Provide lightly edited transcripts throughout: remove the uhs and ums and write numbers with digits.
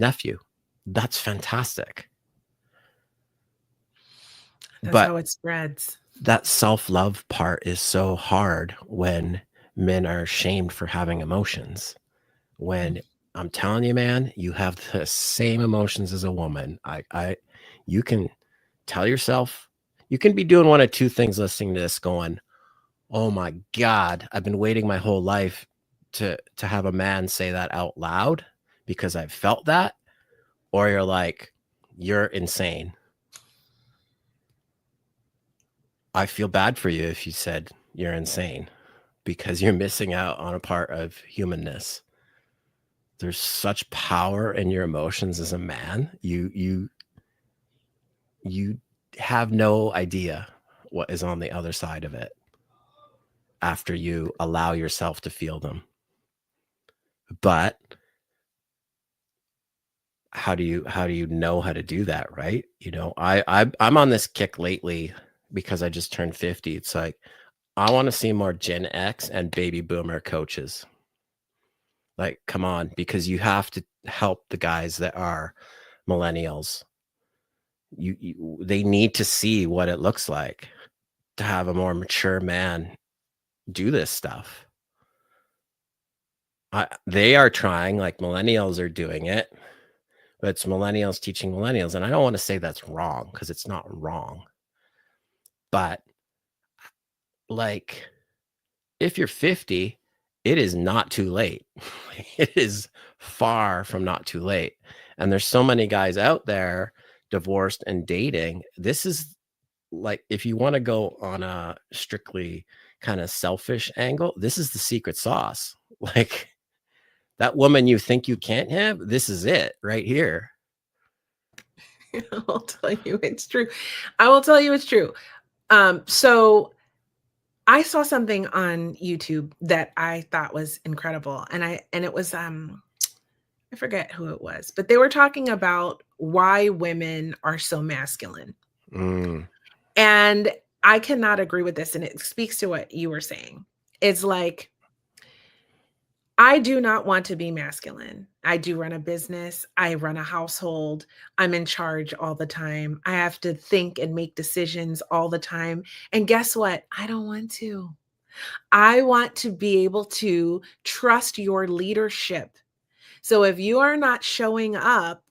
nephew. That's fantastic. That's But how it spreads. that self-love part is so hard when men are shamed for having emotions. When I'm telling you, man, you have the same emotions as a woman. You can tell yourself, you can be doing one of two things listening to this going, oh my God, I've been waiting my whole life to have a man say that out loud because I've felt that. Or you're like, you're insane. I feel bad for you if you said you're insane because you're missing out on a part of humanness. There's such power in your emotions as a man. You have no idea what is on the other side of it after you allow yourself to feel them. But how do you know how to do that, right? You know, I'm on this kick lately because I just turned 50. It's like I want to see more Gen X and baby boomer coaches. Like, come on, because you have to help the guys that are millennials. They need to see what it looks like to have a more mature man do this stuff. They are trying, like millennials are doing it, but it's millennials teaching millennials. And I don't want to say that's wrong because it's not wrong. But like, if you're 50, it is not too late. It is far from not too late. And there's so many guys out there divorced and dating. This is like, if you want to go on a strictly kind of selfish angle, this is the secret sauce. Like, that woman you think you can't have, this is it right here. I'll tell you it's true. I will tell you it's true. So I saw something on YouTube that I thought was incredible. And it was I forget who it was, but they were talking about why women are so masculine. And I cannot agree with this. And it speaks to what you were saying. It's like, I do not want to be masculine. I do run a business. I run a household. I'm in charge all the time. I have to think and make decisions all the time. And guess what? I don't want to. I want to be able to trust your leadership. So if you are not showing up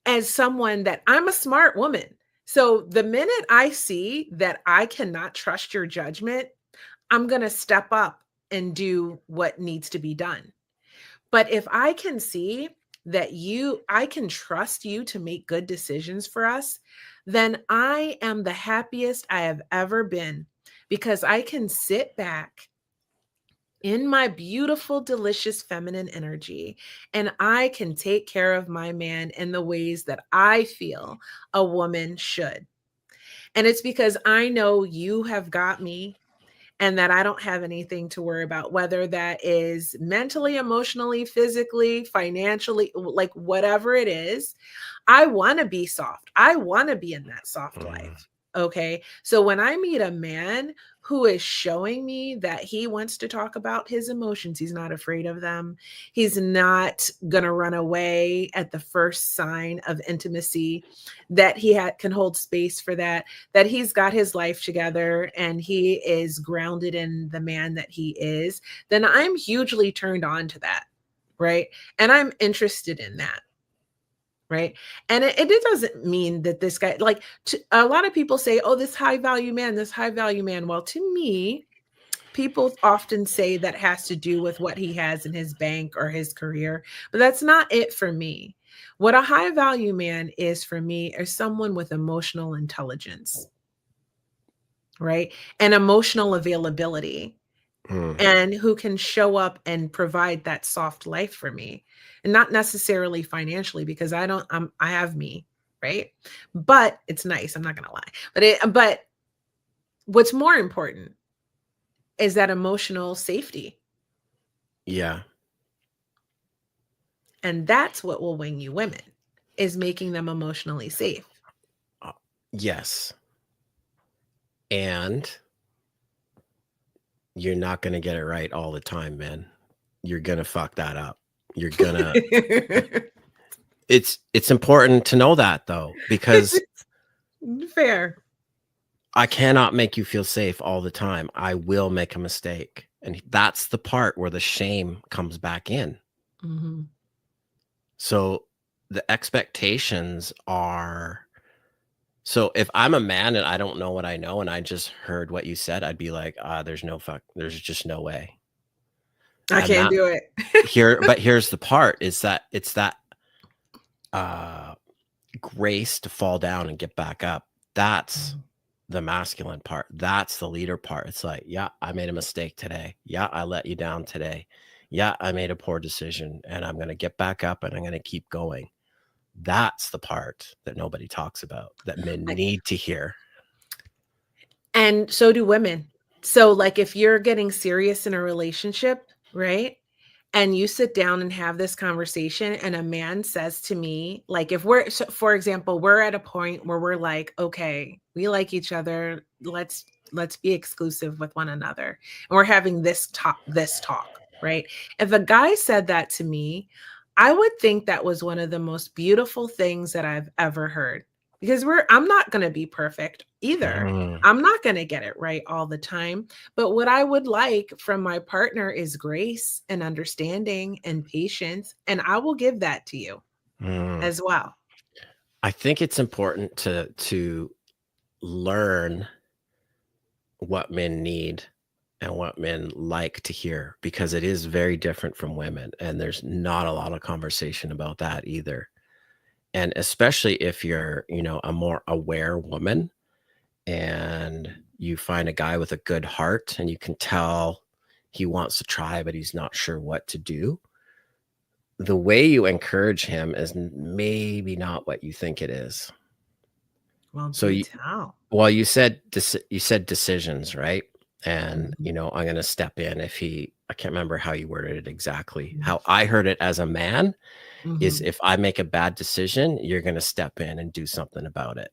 as someone that I'm a smart woman. So the minute I see that I cannot trust your judgment, I'm going to step up and do what needs to be done. But if I can see that I can trust you to make good decisions for us, then I am the happiest I have ever been because I can sit back in my beautiful, delicious feminine energy, and I can take care of my man in the ways that I feel a woman should. And it's because I know you have got me and that I don't have anything to worry about, whether that is mentally, emotionally, physically, financially, like whatever it is. I want to be soft. I want to be in that soft life. Okay. So when I meet a man who is showing me that he wants to talk about his emotions, he's not afraid of them. He's not going to run away at the first sign of intimacy, that can hold space for that, that he's got his life together and he is grounded in the man that he is, then I'm hugely turned on to that. Right. And I'm interested in that. Right. And it doesn't mean that this guy, like a lot of people say, oh, this high value man, this high value man. Well, to me, people often say that has to do with what he has in his bank or his career, but that's not it for me. What a high value man is for me is someone with emotional intelligence, right? And emotional availability, and who can show up and provide that soft life for me. And not necessarily financially, because I have me, right? But it's nice, I'm not gonna lie. But what's more important is that emotional safety. Yeah. And that's what will win you women, is making them emotionally safe. Yes. And you're not going to get it right all the time, man. You're going to fuck that up. You're going to It's important to know that though, because Fair. I cannot make you feel safe all the time. I will make a mistake. And that's the part where the shame comes back in. Mhm. So the expectations are, so if I'm a man and I don't know what I know and I just heard what you said, I'd be like, there's just no way. I And can't that do it. but here's the part is that it's that uh grace to fall down and get back up. That's Mhm. the masculine part. That's the leader part. It's like, yeah, I made a mistake today. Yeah, I let you down today. Yeah, I made a poor decision and I'm going to get back up and I'm going to keep going. That's the part that nobody talks about that men I need to hear. And so do women. So, like, if you're getting serious in a relationship, right? And you sit down and have this conversation, and a man says to me, like, if we're, so for example, we're at a point where we're like, okay, we like each other. Let's be exclusive with one another. And we're having this talk, right? If a guy said that to me, I would think that was one of the most beautiful things that I've ever heard. Because I'm not going to be perfect either. Mm, I'm not going to get it right all the time. But what I would like from my partner is grace and understanding and patience. And I will give that to you mm. as well. I think it's important to learn what men need and what men like to hear because it is very different from women and there's not a lot of conversation about that either. And especially if you're, a more aware woman and you find a guy with a good heart and you can tell he wants to try but he's not sure what to do. The way you encourage him is maybe not what you think it is. Well, So do tell. well, you said decisions, right? And, Mhm, I'm gonna step in if I can't remember how you worded it exactly. mhm, How I heard it as a man is mhm. if I make a bad decision, you're gonna step in and do something about it.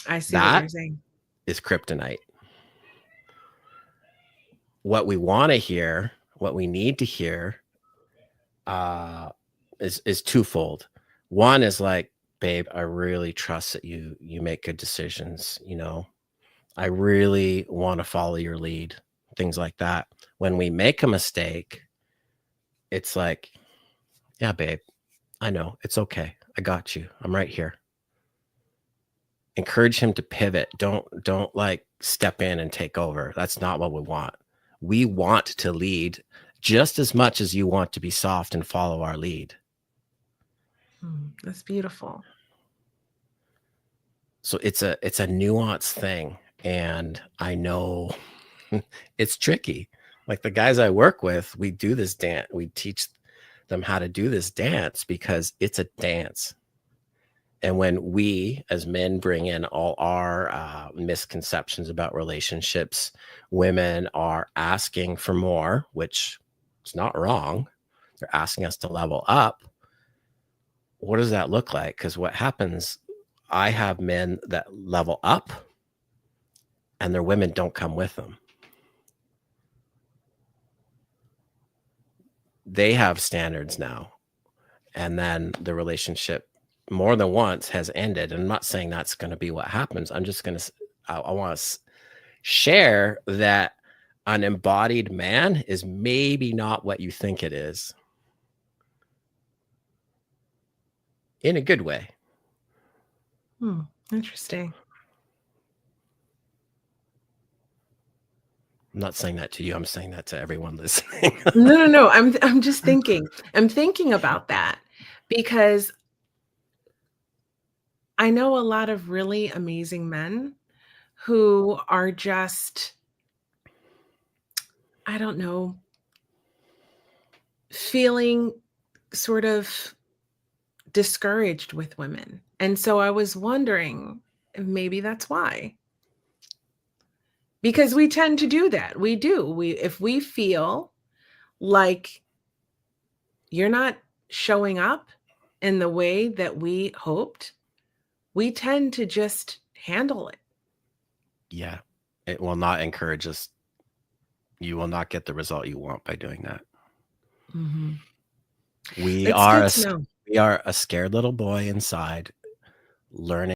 I see what That you're saying. is kryptonite. What we wanna hear, what we need to hear, uh, is twofold. One is like, "Babe, I really trust that you make good decisions, I really want to follow your lead," things like that. When we make a mistake, it's like, yeah, babe, I know. It's okay. I got you. I'm right here. Encourage him to pivot. Don't like step in and take over. That's not what we want. We want to lead just as much as you want to be soft and follow our lead. That's beautiful. So it's a nuanced thing. And I know it's tricky. Like the guys I work with, we do this dance. We teach them how to do this dance because it's a dance. And when we as men bring in all our misconceptions about relationships, women are asking for more, which is not wrong. They're asking us to level up. What does that look like? Because what happens, I have men that level up and their women don't come with them. They have standards now. And then the relationship more than once has ended. And I'm not saying that's going to be what happens. I'm just going to, I want to share that an embodied man is maybe not what you think it is in a good way. Hmm, interesting. I'm not saying that to you. I'm saying that to everyone listening. No, no, no. I'm just thinking. I'm thinking about that because I know a lot of really amazing men who are just, I don't know, feeling sort of discouraged with women. And so I was wondering if maybe that's why. Because we tend to do that. We do. If we feel like you're not showing up in the way that we hoped, we tend to just handle it. Yeah. It will not encourage us. You will not get the result you want by doing that. Mhm. We It's are good a to s know. we are a scared little boy inside learning